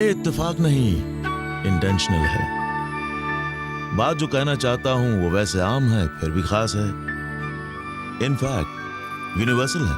ये इत्तेफाक नहीं, इंटेंशनल है। बात जो कहना चाहता हूं वो वैसे आम है फिर भी खास है, इनफैक्ट यूनिवर्सल है।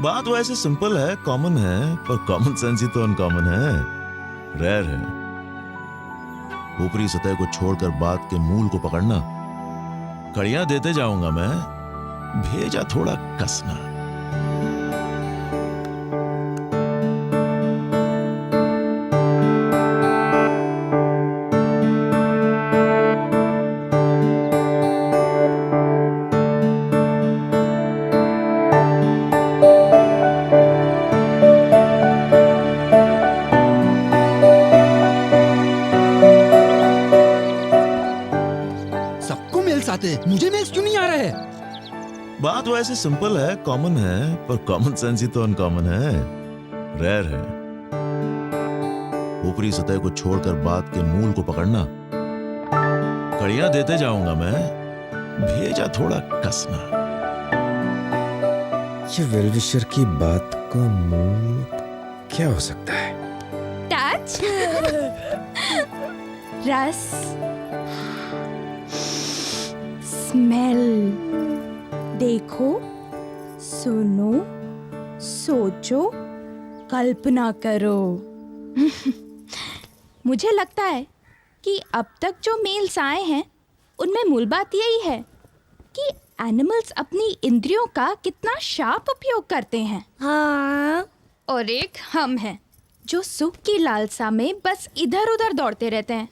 बात वैसे सिंपल है, कॉमन है, पर कॉमन सेंस ही तो अनकॉमन है, रेयर है। ऊपरी सतह को छोड़कर बात के मूल को पकड़ना। कड़ियां देते जाऊंगा मैं, भेजा थोड़ा कसना। मुझे मेल्स क्यों नहीं आ रहा है? बात वैसे सिंपल है, कॉमन है, पर कॉमन सेंस ही तो अनकॉमन है, रेयर है। ऊपरी सतह को छोड़कर बात के मूल को पकड़ना। कड़ियां देते जाऊंगा मैं, भेजा थोड़ा कसना। ये वेलविशर की बात का मूल क्या हो सकता है? टच, रस, स्मेल, देखो, सुनो, सोचो, कल्पना करो। मुझे लगता है कि अब तक जो मेल्स आए हैं उनमें मूल बात यही है कि एनिमल्स अपनी इंद्रियों का कितना शार्प उपयोग करते हैं। हाँ। और एक हम हैं जो सुख की लालसा में बस इधर उधर दौड़ते रहते हैं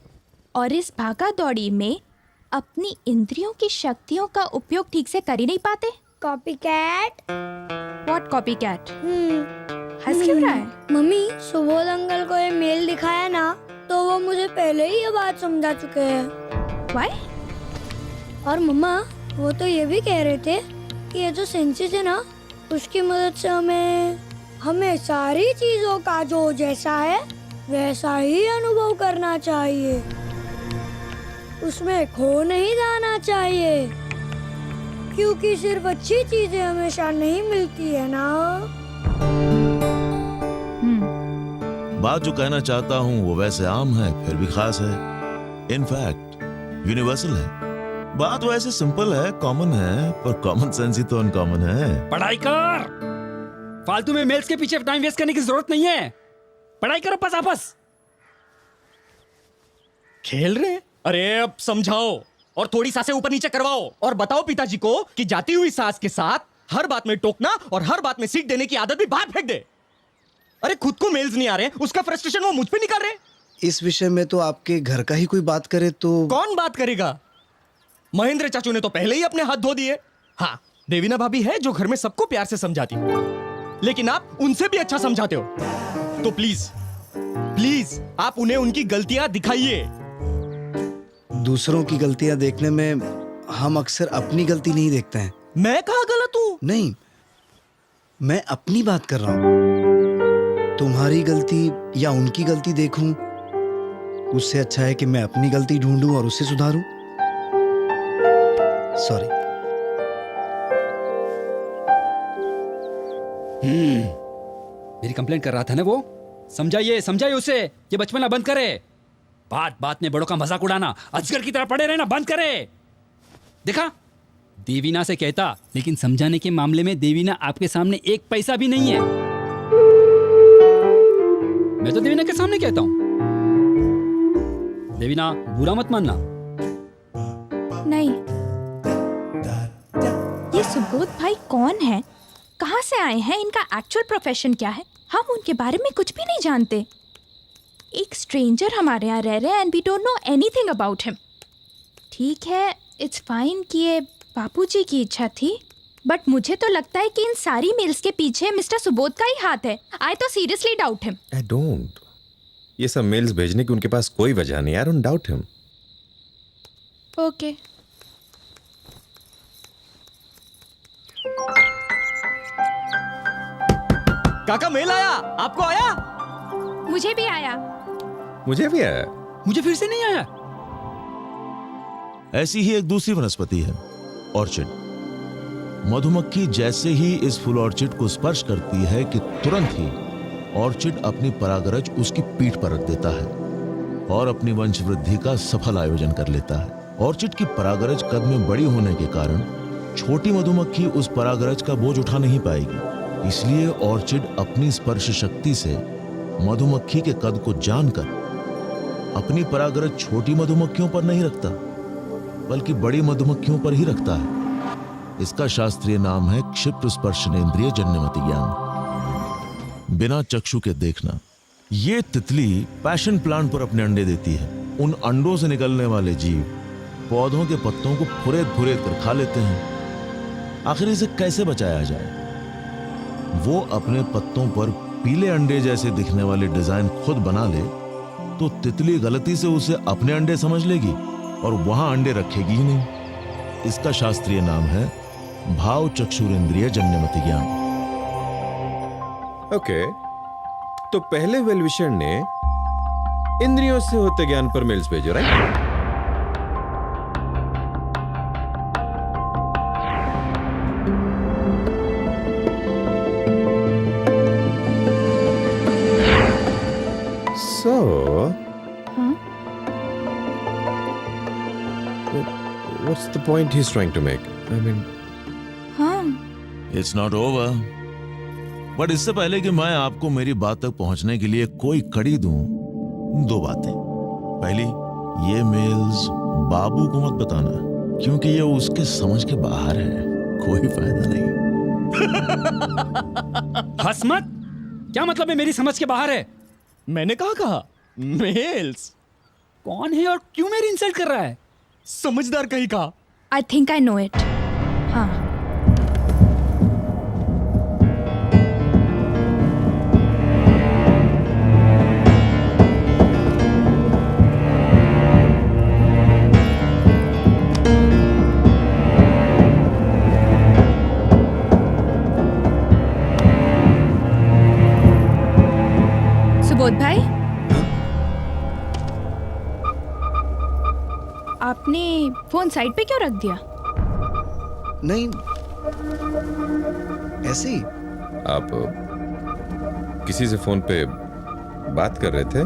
और इस भागा दौड़ी में अपनी इंद्रियों की शक्तियों का उपयोग ठीक से कर ही नहीं पाते। कॉपीकैट। What copycat? हंस क्यों रहा है? मम्मी, सुबोध अंकल को ये मेल दिखाया ना, तो वो मुझे पहले ही ये बात समझा चुके हैं। Why? और मम्मा, वो तो ये भी कह रहे थे कि ये जो सेंसेस है ना, उसकी मदद से हमें सारी चीजों का जो जैसा है वैसा ही अनुभव करना चाहिए, उसमें खो नहीं जाना चाहिए, क्योंकि सिर्फ अच्छी चीजें हमेशा नहीं मिलती है ना। बात जो कहना चाहता हूं वो वैसे आम है फिर भी खास है, इनफैक्ट यूनिवर्सल है। बात वैसे सिंपल है, कॉमन है, पर कॉमन सेंस ही तो अनकॉमन है। पढ़ाई कर, फालतू में मेल्स के पीछे टाइम वेस्ट करने की जरूरत नहीं है। पढ़ाई करो बस आपस। खेल रहे हैं? अरे अब समझाओ और थोड़ी सांसें ऊपर नीचे करवाओ और बताओ पिताजी को कि जाती हुई सांस के साथ हर बात में टोकना और हर बात में सीट देने की आदत भी बाहर फेंक दे। अरे खुद को मेल्स नहीं आ रहे, उसका फ्रस्ट्रेशन वो मुझ पे निकाल रहे। इस विषय में तो आपके घर का ही कोई बात करे तो। कौन बात करेगा? महेंद्र चाचू ने तो पहले ही अपने हाथ धो दिए। हाँ, देवीना भाभी है जो घर में सबको प्यार से समझाती है, लेकिन आप उनसे भी अच्छा समझाते हो। तो प्लीज प्लीज आप उन्हें उनकी गलतियां दिखाइए। दूसरों की गलतियां देखने में हम अक्सर अपनी गलती नहीं देखते हैं। मैं कहाँ गलत हूँ? नहीं, मैं अपनी बात कर रहा हूँ। तुम्हारी गलती या उनकी गलती देखूं, उससे अच्छा है कि मैं अपनी गलती ढूंढूं और उसे सुधारूं। सॉरी। मेरी कंप्लेंट कर रहा था ना वो। समझाइए समझाइए उसे, ये बचपना बंद करे। बात बात में बड़ों का मजाक उड़ाना, अजगर की तरह पड़े रहना बंद करे। देखा, देवीना से कहता, लेकिन समझाने के मामले में देवीना आपके सामने एक पैसा भी नहीं है। मैं तो देवीना के सामने कहता हूं। देवीना, बुरा मत मानना। नहीं, ये सुबोध भाई कौन है, कहाँ से आए हैं, इनका एक्चुअल प्रोफेशन क्या है, हम उनके बारे में कुछ भी नहीं जानते। एक स्ट्रेंजर हमारे यहाँ रह रहे हैं and we don't know anything about him. ठीक है, इट्स फाइन कि ये बापूजी की इच्छा थी, बट मुझे तो लगता है कि इन सारी मेल्स के पीछे मिस्टर सुबोध का ही हाथ है। आई तो seriously doubt him. I don't, ये सब मेल्स भेजने की उनके पास कोई वजह नहीं। I don't doubt him. Okay. काका मेल आया, आपको आया? मुझे भी आया। मुझे भी आया। मुझे फिर से नहीं आया। ऐसी ही एक दूसरी वनस्पति है, ऑर्चिड। मधुमक्खी जैसे ही इस फूल ऑर्चिड को स्पर्श करती है कि तुरंत ही ऑर्चिड अपनी परागरज उसकी पीठ पर रख देता है और अपनी वंश वृद्धि का सफल आयोजन कर लेता है। ऑर्चिड की परागरज कद में बड़ी होने के कारण छोटी मधुमक्खी उस परागरज का बोझ उठा नहीं पाएगी। इसलिए ऑर्चिड अपनी स्पर्श शक्ति से मधुमक्खी के कद को जानकर अपनी परागरज छोटी मधुमक्खियों पर नहीं रखता, बल्कि बड़ी मधुमक्खियों पर ही रखता है। इसका शास्त्रीय नाम है क्षिप्र स्पर्शनेन्द्रिय जन्यमति ज्ञान। बिना चक्षु के देखना। ये तितली पैशन प्लांट पर अपने अंडे देती है। उन अंडों से निकलने वाले जीव पौधों के पत्तों को फुरेद फुरेद कर खा लेते हैं। आखिर इसे कैसे बचाया जाए? वो अपने पत्तों पर पीले अंडे जैसे दिखने वाले डिजाइन खुद बना ले तो तितली गलती से उसे अपने अंडे समझ लेगी और वहां अंडे रखेगी ही नहीं। इसका शास्त्रीय नाम है भाव चक्षुरेंद्रिय जन्यमति ज्ञान। ओके, तो पहले वेल विशर ने इंद्रियों से होते ज्ञान पर मेल्स भेजो, right? So, what's the point he's trying to make? I mean, हाँ, इट्स नॉट ओवर। बट इससे पहले कि मैं आपको मेरी बात तक पहुंचने के लिए कोई कड़ी दूं, दो बातें। पहली, ये मेल्स बाबू को मत बताना, क्योंकि ये उसके समझ के बाहर है। कोई फायदा नहीं। हंस मत। क्या मतलब है मेरी समझ के बाहर है? मैंने कहा मेल्स कौन है और क्यों मेरी इंसल्ट कर रहा है? समझदार कहीं का। I think I know it. हाँ, सुबोध भाई, आपने फोन साइड पे क्यों रख दिया? नहीं, ऐसे ही। आप किसी से फोन पे बात कर रहे थे?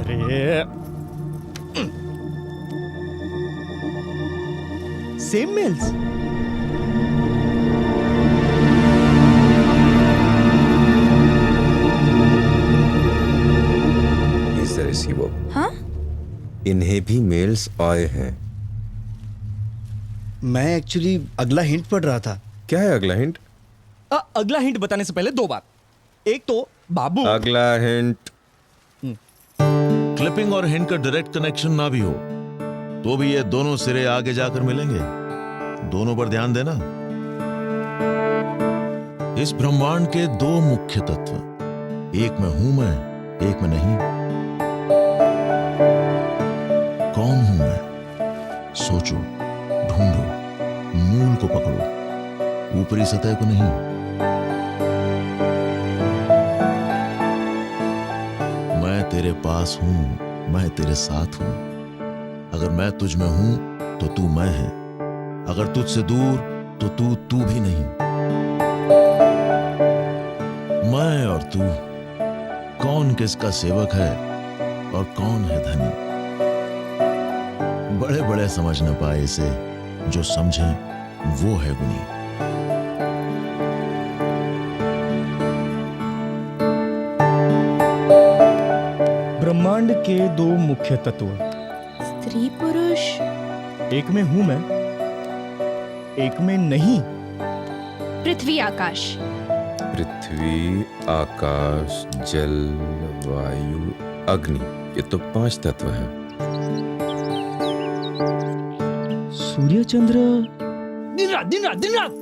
अरे same mails. He's the receiver. हाँ, इन्हें भी मेल्स आए हैं। मैं एक्चुअली अगला हिंट पढ़ रहा था। क्या है अगला हिंट? अगला हिंट बताने से पहले दो बात। एक तो बाबू, अगला हिंट। क्लिपिंग और हिंट का डायरेक्ट कनेक्शन ना भी हो तो भी ये दोनों सिरे आगे जाकर मिलेंगे। दोनों पर ध्यान देना। इस ब्रह्मांड के दो मुख्य तत्व, एक में हूं मैं, एक में नहीं। कौन हूं मैं? सोचो, ढूंढो, मूल को पकड़ो, ऊपरी सतह को नहीं। मैं तेरे पास हूं, मैं तेरे साथ हूं। अगर मैं तुझ में हूं तो तू मैं है, अगर तुझसे दूर तो तू भी नहीं। मैं और तू, कौन किसका सेवक है और कौन है धनी? बड़े बड़े समझ न पाए इसे, जो समझे वो है गुणी। ब्रह्मांड के दो मुख्य तत्व, स्त्री पुरुष। एक में हूं मैं, एक में नहीं। पृथ्वी आकाश। पृथ्वी, आकाश, जल, वायु, अग्नि, ये तो 5 तत्व हैं। सूर्य चंद्र। दिन रात दिन रात दिन रात।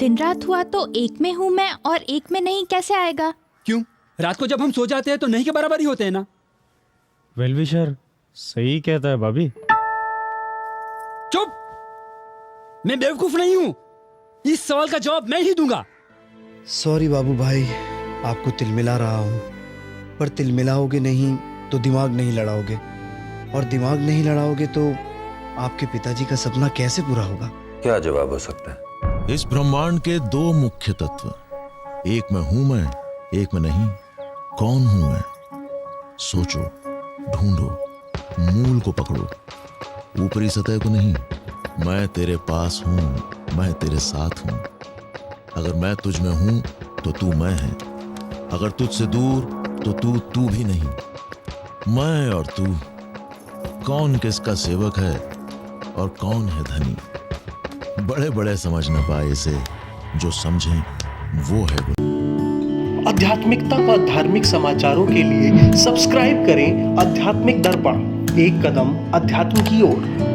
दिन रात हुआ तो एक में हूं मैं और एक में नहीं कैसे आएगा? क्यों? रात को जब हम सो जाते हैं तो नहीं के बराबर ही होते हैं ना। वेलविशर सही कहता है भाभी। चुप। मैं बेवकूफ नहीं हूं। इस सवाल का जवाब मैं ही दूंगा। सॉरी बाबू भाई, आपको तिलमिला रहा हूं, पर तिलमिलाओगे नहीं तो दिमाग नहीं लड़ाओगे, और दिमाग नहीं लड़ाओगे तो आपके पिताजी का सपना कैसे पूरा होगा? क्या जवाब हो सकता है? इस ब्रह्मांड के दो मुख्य तत्व, एक में हूं मैं, एक में नहीं। कौन हूं मैं? सोचो, ढूंढो, मूल को पकड़ो, ऊपरी सतह को नहीं। मैं तेरे पास हूं, मैं तेरे साथ हूं। अगर मैं तुझ में हूं तो तू मैं है, अगर तुझसे दूर तो तू भी नहीं। मैं और तू, कौन किसका सेवक है और कौन है धनी? बड़े बड़े समझ न पाए इसे, जो समझे वो है गुरु। आध्यात्मिकता व धार्मिक समाचारों के लिए सब्सक्राइब करें आध्यात्मिक दर्पण, एक कदम अध्यात्म की ओर।